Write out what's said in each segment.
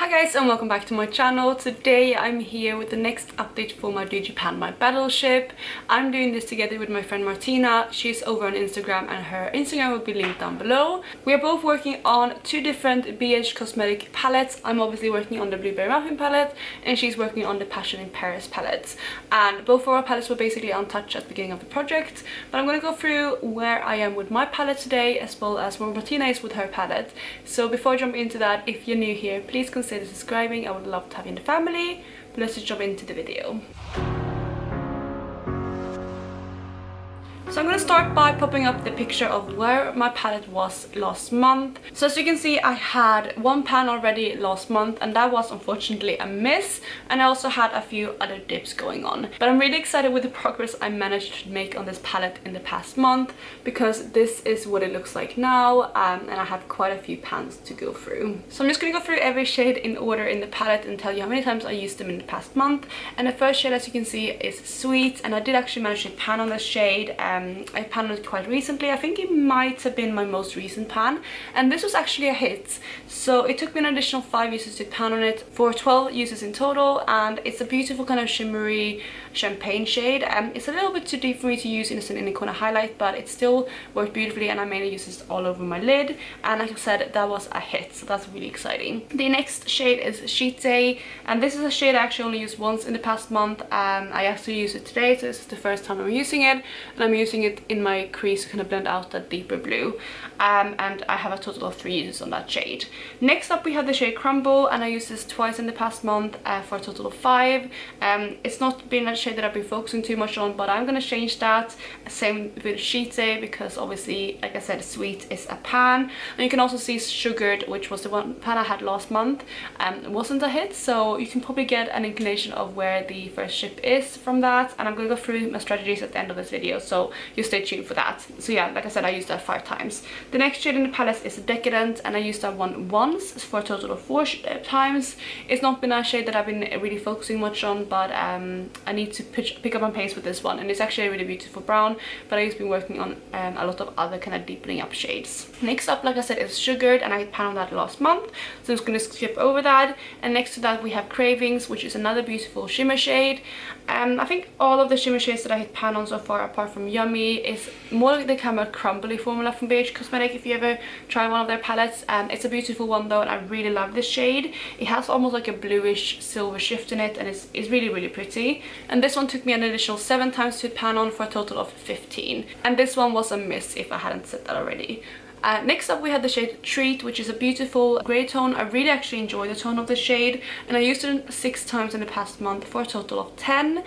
Hi guys and welcome back to my channel. Today I'm here with the next update for my You Panned My Battleship. I'm doing this together with my friend Martina. She's over on Instagram and her Instagram will be linked down below. We are both working on two different BH cosmetic palettes. I'm obviously working on the Blueberry Muffin palette and she's working on the Passion in Paris palette. And both of our palettes were basically untouched at the beginning of the project. But I'm going to go through where I am with my palette today as well as where Martina is with her palette. So before I jump into that, if you're new here, please consider subscribing. I would love to have you in the family. But let's just jump into the video. So I'm going to start by popping up the picture of where my palette was last month. So as you can see, I had one pan already last month and that was unfortunately a miss, and I also had a few other dips going on. But I'm really excited with the progress I managed to make on this palette in the past month, because this is what it looks like now, and I have quite a few pans to go through. So I'm just going to go through every shade in order in the palette and tell you how many times I used them in the past month. And the first shade, as you can see, is Sweet, and I did actually manage to pan on this shade. I panned it quite recently. I think it might have been my most recent pan, and this was actually a hit. So it took me an additional 5 uses to pan on it for 12 uses in total, and it's a beautiful kind of shimmery champagne shade. It's a little bit too deep for me to use in a corner highlight, but it still worked beautifully and I mainly use this all over my lid, and like I said, that was a hit, so that's really exciting. The next shade is Sheet Day, and this is a shade I actually only used once in the past month. I actually used it today, so this is the first time I'm using it, and I'm using it in my crease to kind of blend out that deeper blue, and I have a total of 3 uses on that shade. Next up we have the shade Crumble, and I used this twice in the past month for a total of 5. It's not been a shade that I've been focusing too much on, but I'm going to change that. Same with Sheet Day, because obviously, like I said, Sweet is a pan, and you can also see Sugared, which was the one pan I had last month, wasn't a hit, so you can probably get an inclination of where the first ship is from that, and I'm going to go through my strategies at the end of this video, so you stay tuned for that. So yeah, like I said, I used that 5 times. The next shade in the palette is Decadent, and I used that one once for a total of 4 times. It's not been a shade that I've been really focusing much on, but I need to pick up my pace with this one, and it's actually a really beautiful brown, but I've been working on a lot of other kind of deepening up shades. Next up, like I said, is Sugared, and I panned on that last month, so I'm just going to skip over that. And next to that we have Cravings, which is another beautiful shimmer shade. I think all of the shimmer shades that I hit pan on so far, apart from Yummy, is more like the kind of crumbly formula from BH Cosmetic. If you ever try one of their palettes, it's a beautiful one though, and I really love this shade. It has almost like a bluish silver shift in it, and it's really pretty. And this one took me an additional 7 times to pan on for a total of 15, and this one was a miss if I hadn't said that already. Next up we had the shade Treat, which is a beautiful grey tone. I really actually enjoy the tone of the shade, and I used it 6 times in the past month for a total of 10.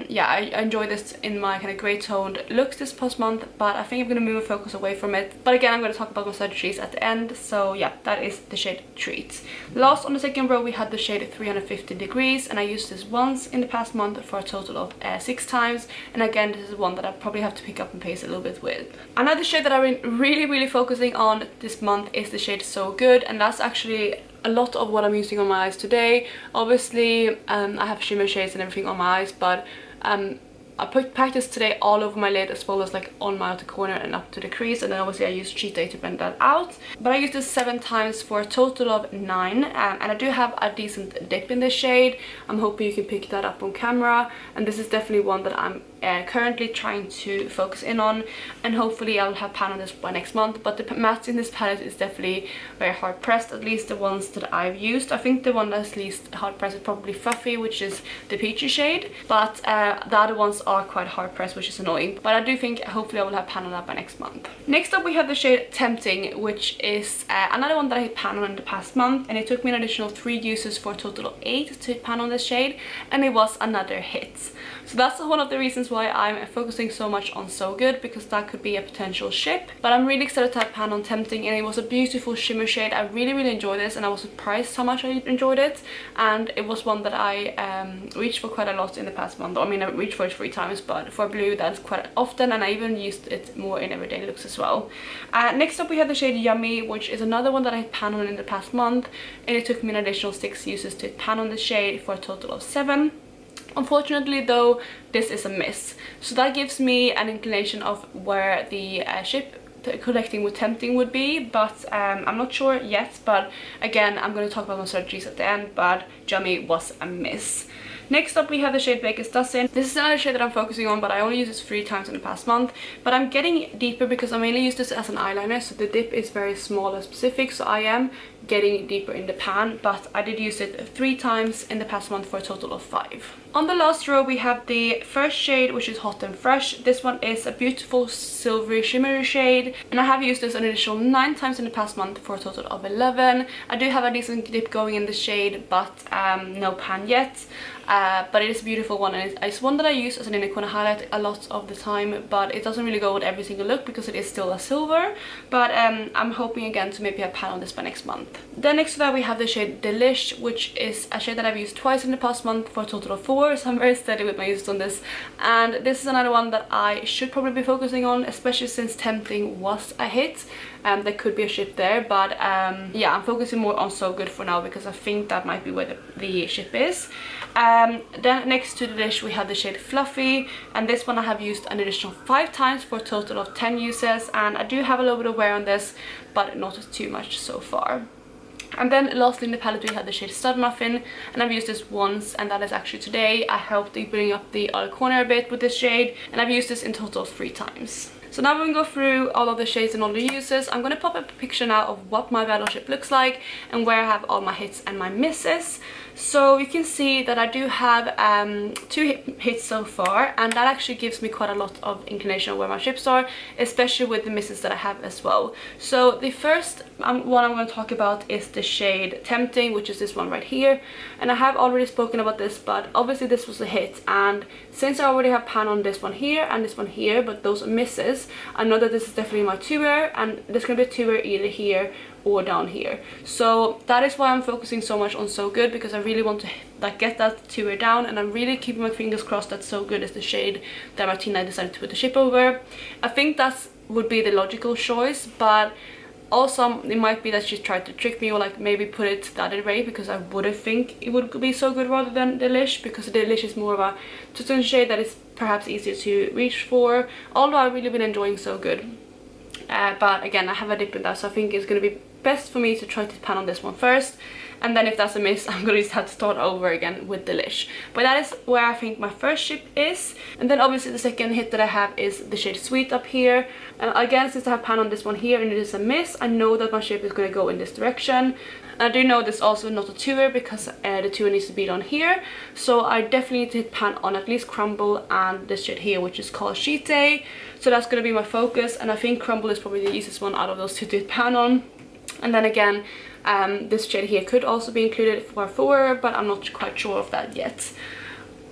Yeah, I enjoy this in my kind of grey toned looks this past month, but I think I'm going to move my focus away from it. But again, I'm going to talk about my strategies at the end, so yeah, that is the shade Treat. Last on the second row we had the shade 350 Degrees, and I used this once in the past month for a total of 6 times, and again, this is one that I probably have to pick up and pace a little bit with. Another shade that I've been really focusing on this month is the shade So Good, and that's actually a lot of what I'm using on my eyes today. Obviously I have shimmer shades and everything on my eyes, but I packed this today all over my lid, as well as like on my outer corner and up to the crease, and then obviously I used Cheat Day to blend that out. But I used this 7 times for a total of 9, and I do have a decent dip in this shade. I'm hoping you can pick that up on camera, and this is definitely one that I'm currently trying to focus in on, and hopefully I'll have pan on this by next month. But the mattes in this palette is definitely very hard pressed, at least the ones that I've used. I think the one that's least hard pressed is probably Fluffy, which is the peachy shade, but the other ones are quite hard pressed, which is annoying. But I do think hopefully I will have pan on that by next month. Next up we have the shade Tempting, which is another one that I hit pan on in the past month, and it took me an additional 3 uses for a total of 8 to hit pan on this shade, and it was another hit. So that's one of the reasons why I'm focusing so much on So Good, because that could be a potential ship. But I'm really excited to have pan on Tempting, and it was a beautiful shimmer shade. I really enjoyed this, and I was surprised how much I enjoyed it, and it was one that I reached for quite a lot in the past month. I mean, I reached for it 3 times, but for blue that's quite often, and I even used it more in everyday looks as well. Next up we have the shade Yummy, which is another one that I had pan on in the past month, and it took me an additional 6 uses to pan on the shade for a total of 7. Unfortunately though, this is a miss, so that gives me an inclination of where the ship collecting with Tempting would be, but I'm not sure yet. But again, I'm going to talk about my strategies at the end, but Yummy was a miss. Next up we have the shade Baker's Dozen. This is another shade that I'm focusing on, but I only used this 3 times in the past month. But I'm getting deeper because I mainly use this as an eyeliner, so the dip is very small and specific, so I am getting deeper in the pan, but I did use it 3 times in the past month for a total of 5. On the last row we have the first shade, which is Hot and Fresh. This one is a beautiful silvery shimmery shade, and I have used this an additional 9 times in the past month for a total of 11. I do have a decent dip going in the shade, but no pan yet. But it is a beautiful one, and it's one that I use as an inner corner highlight a lot of the time, but it doesn't really go with every single look because it is still a silver. But I'm hoping again to maybe have pan on this by next month. Then next to that we have the shade Delish, which is a shade that I've used twice in the past month for a total of 4, so I'm very steady with my use on this. And this is another one that I should probably be focusing on, especially since Tempting was a hit. There could be a ship there, but yeah, I'm focusing more on So Good for now because I think that might be where the ship is. Then next to the dish we have the shade Fluffy, and this one I have used an additional 5 times for a total of 10 uses, and I do have a little bit of wear on this, but not too much so far. And then lastly in the palette we have the shade Stud Muffin, and I've used this once, and that is actually today. I helped bring up the outer corner a bit with this shade, and I've used this in total 3 times. So now we're going to go through all of the shades and all the uses. I'm going to pop up a picture now of what my battleship looks like and where I have all my hits and my misses. So you can see that I do have 2 hits so far, and that actually gives me quite a lot of inclination of where my ships are, especially with the misses that I have as well. So the first one I'm going to talk about is the shade Tempting, which is this one right here. And I have already spoken about this, but obviously this was a hit, and since I already have pan on this one here and this one here, but those are misses, I know that this is definitely my 2er, and there's going to be a 2er either here or down here. So that is why I'm focusing so much on So Good, because I really want to like get that 2er down, and I'm really keeping my fingers crossed that So Good is the shade that Martina decided to put the ship over. I think that would be the logical choice, but also it might be that she tried to trick me, or like maybe put it the other way, because I would think it would be So Good rather than Delish, because Delish is more of a two-tone shade that is perhaps easier to reach for, although I've really been enjoying So Good. But again, I have a dip in that, so I think it's going to be best for me to try to pan on this one first, and then if that's a miss, I'm going to just have to start over again with Delish. But that is where I think my first ship is. And then obviously the second hit that I have is the shade Sweet up here. And again, since I have pan on this one here and it is a miss, I know that my ship is going to go in this direction. And I do know this also not a 2er, because the 2er needs to be down here. So I definitely need to hit pan on at least Crumble and this shade here, which is called Sheet Day. So that's going to be my focus, and I think Crumble is probably the easiest one out of those 2 to hit pan on. And then again, this shade here could also be included for a 4er, but I'm not quite sure of that yet.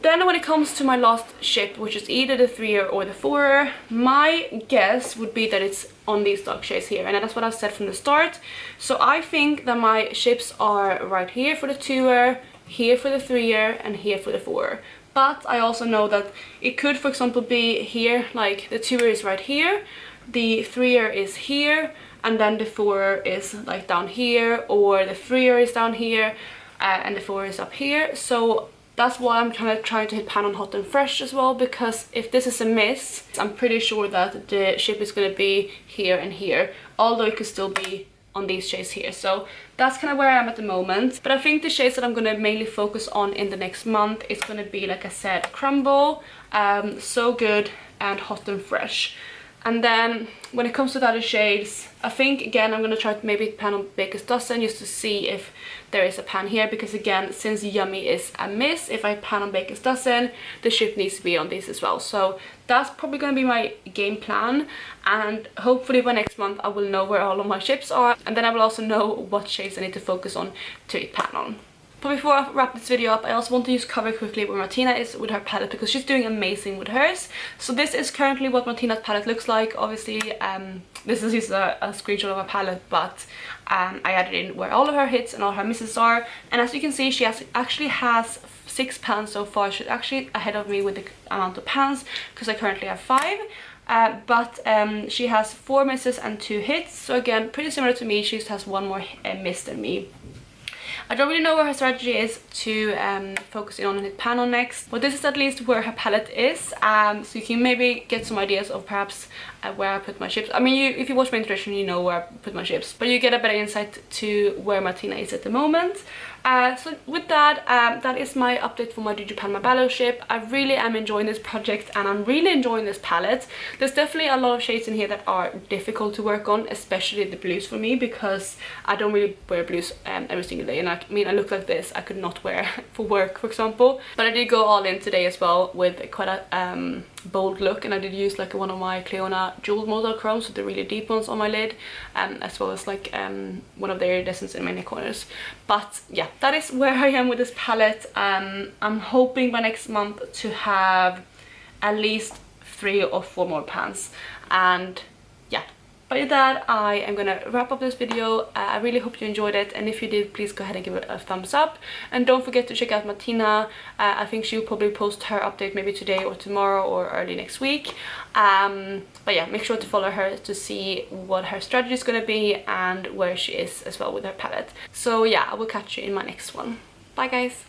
Then when it comes to my last ship, which is either the 3er or the 4er, my guess would be that it's on these dark shades here, and that's what I've said from the start. So I think that my ships are right here for the 2er, here for the 3er, and here for the 4er. But I also know that it could, for example, be here, like the 2er is right here, the 3er is here, and then the 4er is like down here, or the 3er is down here, and the 4er is up here. So that's why I'm trying to hit pan on Hot and Fresh as well, because if this is a miss, I'm pretty sure that the ship is going to be here and here, although it could still be on these shades here. So that's kind of where I am at the moment. But I think the shades that I'm going to mainly focus on in the next month is going to be, like I said, Crumble, So Good, and Hot and Fresh. And then when it comes to the other shades, I think again I'm going to try to maybe pan on Baker's Dozen just to see if there is a pan here, because again, since Yummy is a miss, if I pan on Baker's Dozen, the ship needs to be on these as well. So that's probably going to be my game plan, and hopefully by next month I will know where all of my ships are, and then I will also know what shades I need to focus on to pan on. But before I wrap this video up, I also want to just cover quickly where Martina is with her palette, because she's doing amazing with hers. So this is currently what Martina's palette looks like. Obviously, this is just a screenshot of her palette, but I added in where all of her hits and all her misses are. And as you can see, she actually has 6 pans so far. She's actually ahead of me with the amount of pans, because I currently have 5. But she has 4 misses and 2 hits. So again, pretty similar to me. She just has 1 more miss than me. I don't really know where her strategy is to focus in on his panel next, but this is at least where her palette is, so you can maybe get some ideas of perhaps where I put my ships. I mean, if you watch my introduction, you know where I put my ships, but you get a better insight to where Martina is at the moment. So with that, that is my update for my You Panned My Battleship. I really am enjoying this project and I'm really enjoying this palette. There's definitely a lot of shades in here that are difficult to work on, especially the blues for me, because I don't really wear blues every single day, and I mean, I look like this, I could not wear for work, for example. But I did go all in today as well with quite a bold look, and I did use like one of my Cleona jeweled model chromes with the really deep ones on my lid, as well as like one of the iridescents in my neck corners. But yeah, that is where I am with this palette. I'm hoping by next month to have at least 3 or 4 more pans, and yeah, by that I am gonna wrap up this video. I really hope you enjoyed it, and if you did, please go ahead and give it a thumbs up, and don't forget to check out Martina. I think she'll probably post her update maybe today or tomorrow or early next week, but yeah, make sure to follow her to see what her strategy is gonna be and where she is as well with her palette. So yeah, I will catch you in my next one. Bye guys.